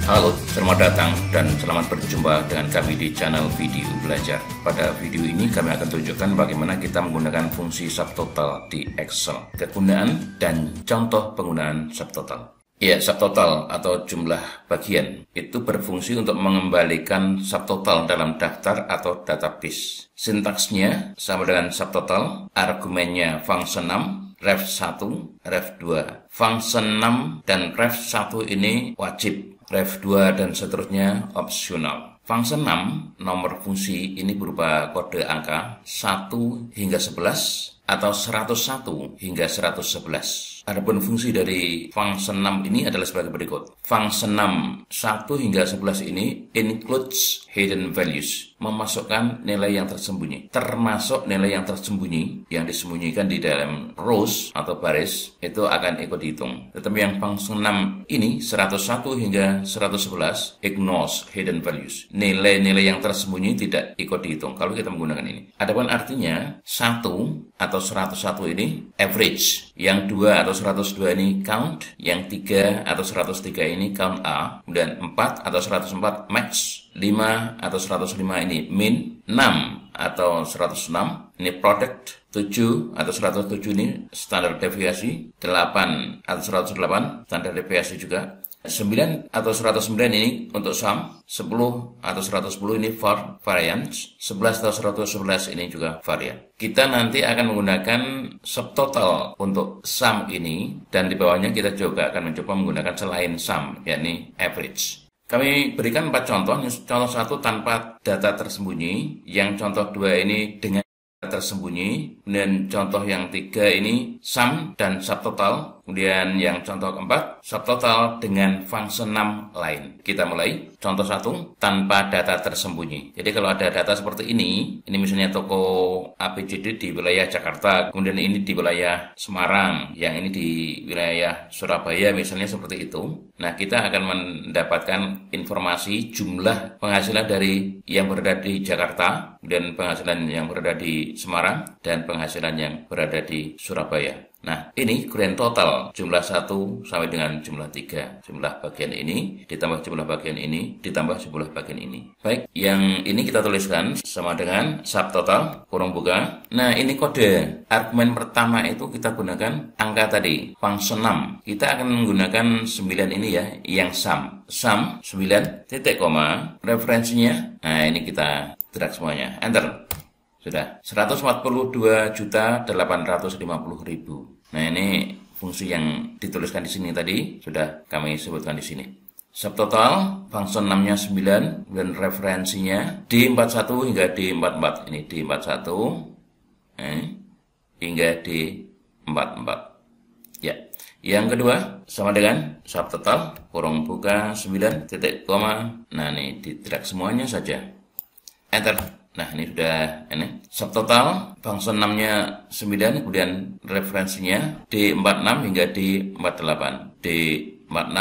Halo, selamat datang dan selamat berjumpa dengan kami di channel Video Belajar. Pada video ini kami akan tunjukkan bagaimana kita menggunakan fungsi subtotal di Excel. Kegunaan dan contoh penggunaan subtotal. Ya, subtotal atau jumlah bagian itu berfungsi untuk mengembalikan subtotal dalam daftar atau database. Sintaksnya sama dengan subtotal, argumennya function num, ref1, ref2. Function num dan ref1 ini wajib, ref2 dan seterusnya opsional. Function num, nomor fungsi ini berupa kode angka 1 hingga 11 atau 101 hingga 111. Adapun fungsi dari function num ini adalah sebagai berikut. Function num 1 hingga 11 ini includes hidden values, memasukkan nilai yang tersembunyi, termasuk nilai yang tersembunyi yang disembunyikan di dalam rows atau baris itu akan ikut dihitung. Tetapi yang function num ini 101 hingga 111 ignores hidden values. Nilai-nilai yang tersembunyi tidak ikut dihitung kalau kita menggunakan ini. Adapun artinya 1 atau 101 ini average, yang 2 atau 102 ini count, yang 3 atau 103 ini count A, kemudian 4 atau 104 max, 5 atau 105 ini min, 6 atau 106 ini product, 7 atau 107 ini standar deviasi, 8 atau 108 standar deviasi juga, 9 atau 109 ini untuk sum, 10 atau 110 ini for variance, 11 atau 111 ini juga varian. Kita nanti akan menggunakan subtotal untuk sum ini, dan di bawahnya kita juga akan mencoba menggunakan selain sum, yakni average. Kami berikan 4 contoh. Contoh 1 tanpa data tersembunyi, yang contoh 2 ini dengan tersembunyi, kemudian contoh yang 3 ini sum dan subtotal, kemudian yang contoh keempat subtotal dengan function num lain. Kita mulai. Contoh 1 tanpa data tersembunyi. Jadi kalau ada data seperti ini misalnya toko ABCD di wilayah Jakarta, kemudian ini di wilayah Semarang, yang ini di wilayah Surabaya misalnya seperti itu. Nah, kita akan mendapatkan informasi jumlah penghasilan dari yang berada di Jakarta, kemudian penghasilan yang berada di Semarang, dan penghasilan yang berada di Surabaya. Nah, ini grand total jumlah 1 sampai dengan jumlah 3. Jumlah bagian ini ditambah jumlah bagian ini ditambah jumlah bagian ini. Baik, yang ini kita tuliskan sama dengan subtotal kurung buka. Nah, ini kode. Argumen pertama itu kita gunakan angka tadi, function num. Kita akan menggunakan 9 ini ya, yang sum. Sum 9 titik koma, referensinya. Nah, ini kita drag semuanya. Enter. Sudah 142.850.000. Nah, ini fungsi yang dituliskan di sini tadi sudah kami sebutkan di sini. Subtotal function num-nya 9 dan referensinya D41 hingga D44. Ini D41 hingga D44. Ya. Yang kedua sama dengan subtotal kurung buka 9 titik koma. Nah, ini di drag semuanya saja. Enter. Nah, ini sudah ini. Subtotal function num-nya 9, kemudian referensinya D46 hingga D48. D46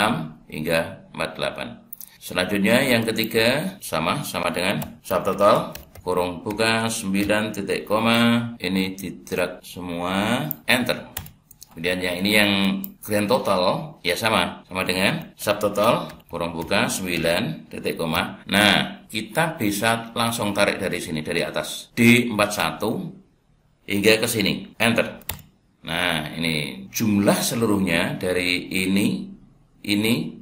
hingga 48. Selanjutnya yang ketiga sama dengan subtotal kurung buka 9 titik koma. Ini di drag semua, enter. Kemudian yang ini yang grand total ya sama dengan subtotal kurung buka 9 titik koma. Nah, kita bisa langsung tarik dari sini, dari atas D41 hingga ke sini, enter. Nah, ini jumlah seluruhnya dari ini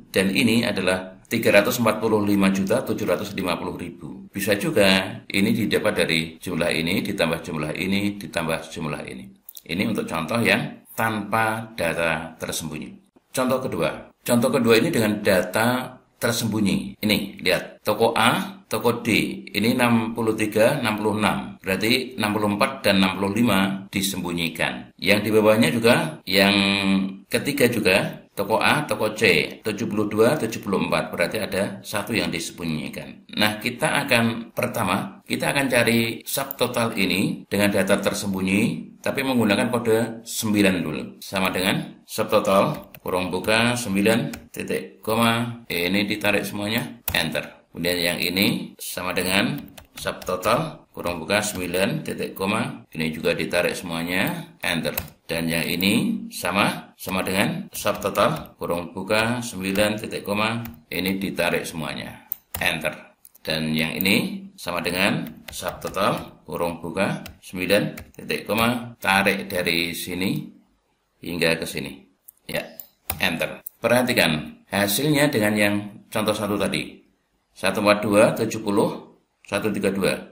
dan ini adalah 345.750.000. Bisa juga ini didapat dari jumlah ini ditambah jumlah ini ditambah jumlah ini. Ini untuk contoh yang tanpa data tersembunyi. Contoh kedua ini dengan data tersembunyi. Ini, lihat. Toko A, toko D. Ini 63, 66. Berarti 64 dan 65 disembunyikan. Yang di bawahnya juga, yang ketiga juga, toko A, toko C. 72, 74. Berarti ada satu yang disembunyikan. Nah, kita akan cari subtotal ini dengan data tersembunyi, tapi menggunakan kode 9 dulu. Sama dengan subtotal kurung buka 9 titik koma, ini ditarik semuanya, enter. Kemudian yang ini sama dengan subtotal kurung buka 9 titik koma, ini juga ditarik semuanya, enter. Dan yang ini sama dengan subtotal kurung buka 9 titik koma, ini ditarik semuanya, enter. Dan yang ini sama dengan subtotal kurung buka 9 titik koma, tarik dari sini hingga ke sini, ya, enter. Perhatikan hasilnya dengan yang contoh satu tadi, 142 70 132,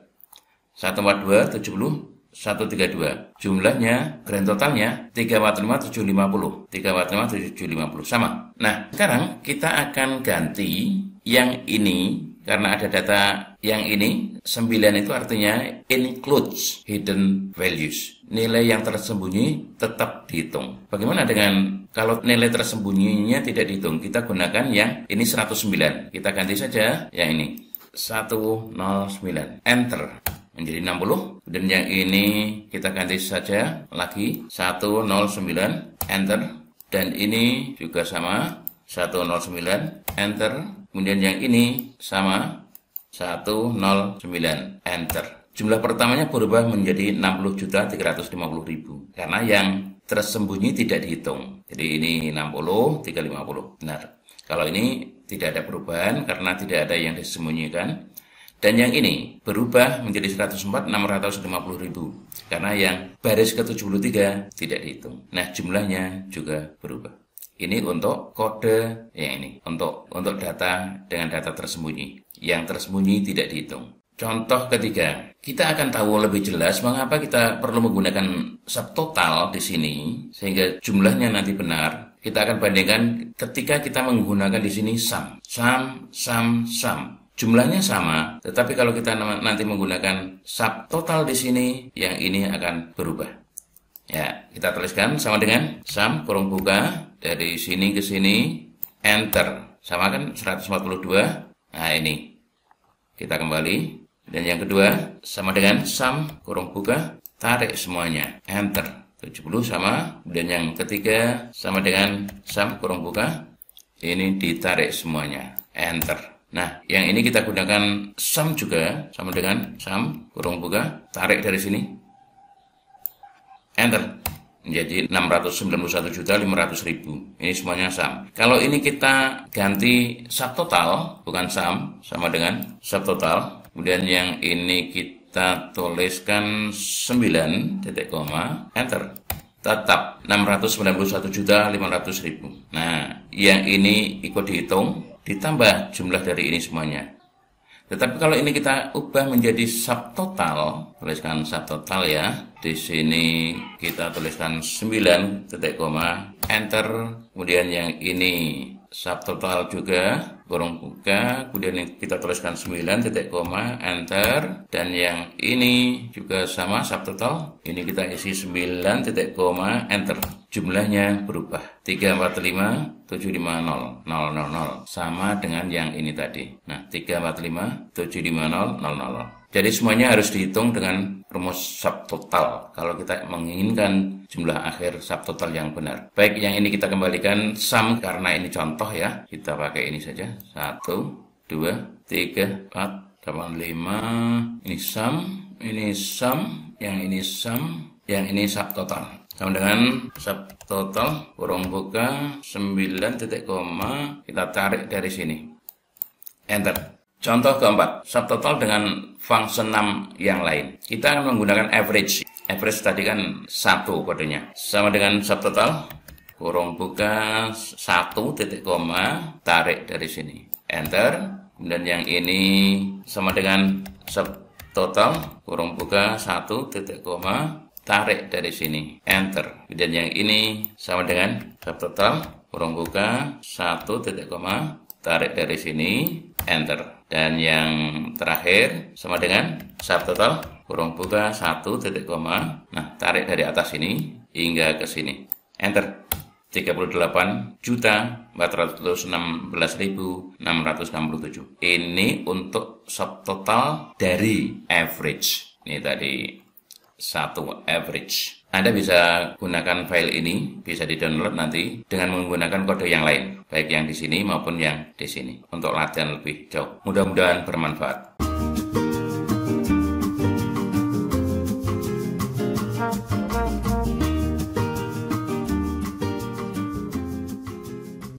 142 70 132. Jumlahnya, grand totalnya 345 750. 345 750 sama. Nah, sekarang kita akan ganti yang ini karena ada data yang ini 9 itu artinya includes hidden values. Nilai yang tersembunyi tetap dihitung. Bagaimana dengan kalau nilai tersembunyinya tidak dihitung? Kita gunakan yang ini 109. Kita ganti saja yang ini 109. Enter. Menjadi 60, dan yang ini kita ganti saja lagi 109, enter, dan ini juga sama 109, enter, kemudian yang ini sama 109, enter. Jumlah pertamanya berubah menjadi 60.350.000 karena yang tersembunyi tidak dihitung. Jadi ini 60, 350, benar. Kalau ini tidak ada perubahan karena tidak ada yang disembunyikan. Dan yang ini berubah menjadi 104 650.000 karena yang baris ke-73 tidak dihitung. Nah, jumlahnya juga berubah. Ini untuk kode yang ini, untuk data dengan data tersembunyi. Yang tersembunyi tidak dihitung. Contoh ketiga, kita akan tahu lebih jelas mengapa kita perlu menggunakan subtotal di sini sehingga jumlahnya nanti benar. Kita akan bandingkan ketika kita menggunakan di sini sum. Jumlahnya sama, tetapi kalau kita nanti menggunakan subtotal di sini, yang ini akan berubah. Ya, kita tuliskan sama dengan sum kurung buka dari sini ke sini, enter. Sama kan 142. Nah, ini. Kita kembali. Dan yang kedua, sama dengan sum kurung buka, tarik semuanya, enter. 70 sama. Dan yang ketiga, sama dengan sum kurung buka, ini ditarik semuanya, enter. Nah, yang ini kita gunakan sum juga, sama dengan sum kurung buka, tarik dari sini, enter, menjadi 691.500.000. Ini semuanya sum. Kalau ini kita ganti subtotal, bukan sum, sama dengan subtotal. Kemudian yang ini kita tuliskan 9 titik koma, enter. Tetap 691.500.000. Nah, yang ini ikut dihitung, ditambah jumlah dari ini semuanya. Tetapi kalau ini kita ubah menjadi subtotal, tuliskan subtotal ya. Di sini kita tuliskan 9 titik koma, enter. Kemudian yang ini subtotal juga, kurung buka, kemudian kita tuliskan 9 titik koma, enter. Dan yang ini juga sama subtotal, ini kita isi 9 titik koma, enter. Jumlahnya berubah, 345 750 000, sama dengan yang ini tadi. Nah, 345 750 000. Jadi semuanya harus dihitung dengan rumus subtotal kalau kita menginginkan jumlah akhir subtotal yang benar. Baik, yang ini kita kembalikan sum karena ini contoh ya. Kita pakai ini saja. 1, 2, 3, 4, 8, 5. Ini sum, yang ini sum, yang ini subtotal. Sama dengan subtotal kurung buka 9 titik koma, kita tarik dari sini, enter. Contoh keempat, subtotal dengan function num yang lain. Kita akan menggunakan average. Average tadi kan 1 kodenya. Sama dengan subtotal kurung buka 1 titik koma, tarik dari sini, enter. Kemudian yang ini sama dengan subtotal kurung buka 1 titik koma, tarik dari sini, enter. Dan yang ini sama dengan subtotal kurung buka 1 titik koma, tarik dari sini, enter. Dan yang terakhir sama dengan subtotal kurung buka 1 titik koma, nah tarik dari atas ini hingga ke sini, enter. 38.416.667. Ini untuk subtotal dari average. Ini tadi satu average. Anda bisa gunakan file ini, bisa di-download nanti dengan menggunakan kode yang lain, baik yang di sini maupun yang di sini, untuk latihan lebih jauh. Mudah-mudahan bermanfaat.